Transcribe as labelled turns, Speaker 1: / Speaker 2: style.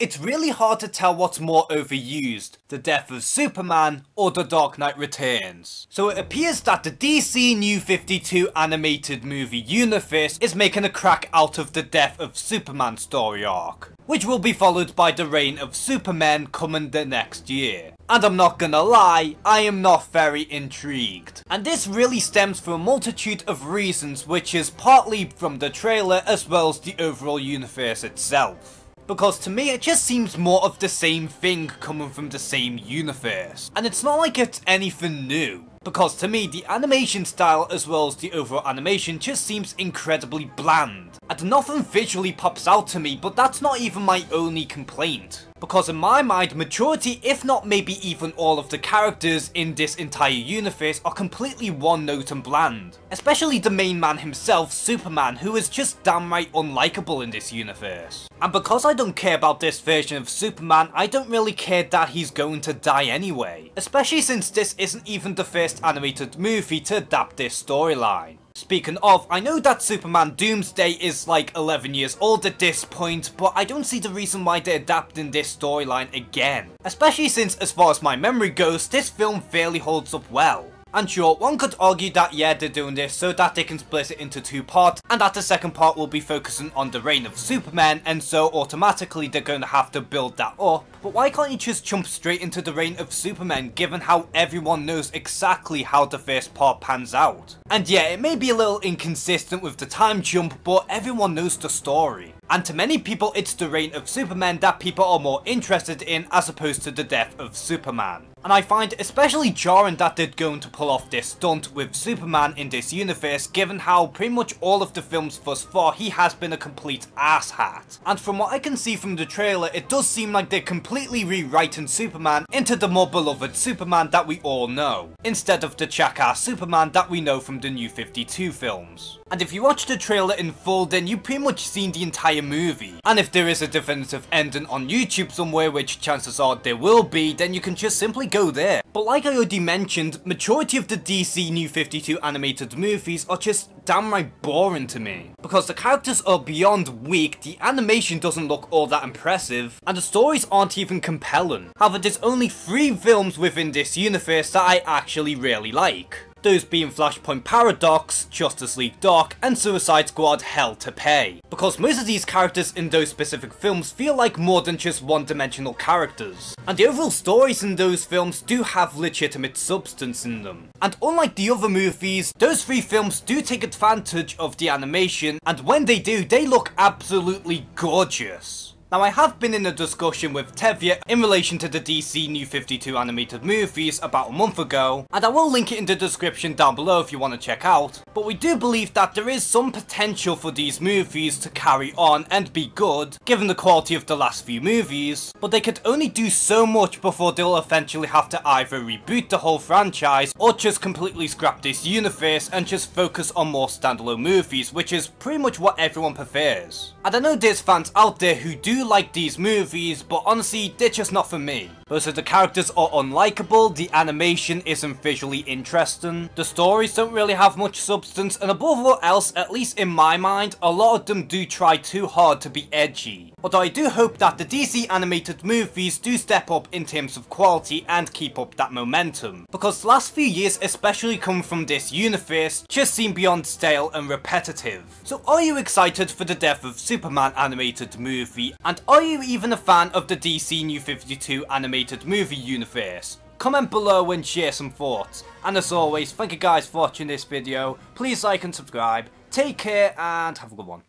Speaker 1: it's really hard to tell what's more overused, the death of Superman or The Dark Knight Returns. So it appears that the DC New 52 animated movie universe is making a crack out of the death of Superman story arc, which will be followed by the reign of Superman coming the next year. And I'm not gonna lie, I am not very intrigued. And this really stems from a multitude of reasons, which is partly from the trailer as well as the overall universe itself. Because to me it just seems more of the same thing coming from the same universe. And it's not like it's anything new. Because to me the animation style as well as the overall animation just seems incredibly bland. And nothing visually pops out to me, but that's not even my only complaint. Because in my mind, majority, if not maybe even all of the characters in this entire universe are completely one note and bland. Especially the main man himself, Superman, who is just downright unlikable in this universe. And because I don't care about this version of Superman, I don't really care that he's going to die anyway. Especially since this isn't even the first animated movie to adapt this storyline. Speaking of, I know that Superman Doomsday is like 11 years old at this point, but I don't see the reason why they're adapting this storyline again. Especially since, as far as my memory goes, this film fairly holds up well. And sure, one could argue that yeah, they're doing this so that they can split it into two parts, and that the second part will be focusing on the reign of Superman, and so automatically they're going to have to build that up. But why can't you just jump straight into the reign of Superman, given how everyone knows exactly how the first part pans out? And yeah, it may be a little inconsistent with the time jump, but everyone knows the story. And to many people, it's the reign of Superman that people are more interested in as opposed to the death of Superman. And I find it especially jarring that they're going to pull off this stunt with Superman in this universe, given how pretty much all of the films thus far he has been a complete asshat. And from what I can see from the trailer, it does seem like they're completely rewriting Superman into the more beloved Superman that we all know, instead of the jackass Superman that we know from the New 52 films. And if you watch the trailer in full, then you've pretty much seen the entire movie. And if there is a definitive ending on YouTube somewhere, which chances are there will be, then you can just simply go there. But like I already mentioned, majority of the DC New 52 animated movies are just downright boring to me. Because the characters are beyond weak, the animation doesn't look all that impressive, and the stories aren't even compelling. However, there's only 3 films within this universe that I actually really like. Those being Flashpoint Paradox, Justice League Dark, and Suicide Squad Hell to Pay. Because most of these characters in those specific films feel like more than just one-dimensional characters. And the overall stories in those films do have legitimate substance in them. And unlike the other movies, those 3 films do take advantage of the animation, and when they do, they look absolutely gorgeous. Now, I have been in a discussion with Tevye in relation to the DC New 52 animated movies about a month ago, and I will link it in the description down below if you want to check out, but we do believe that there is some potential for these movies to carry on and be good, given the quality of the last few movies, but they could only do so much before they'll eventually have to either reboot the whole franchise, or just completely scrap this universe and just focus on more standalone movies, which is pretty much what everyone prefers. And I know there's fans out there who do like these movies, but honestly, they're just not for me. Most of the characters are unlikable, the animation isn't visually interesting, the stories don't really have much substance, and above all else, at least in my mind, a lot of them do try too hard to be edgy. Although I do hope that the DC animated movies do step up in terms of quality and keep up that momentum, because the last few years, especially coming from this universe, just seem beyond stale and repetitive. So are you excited for the death of Superman animated movie, and are you even a fan of the DC New 52 animated movie universe? Comment below and share some thoughts. And as always, thank you guys for watching this video, please like and subscribe, take care and have a good one.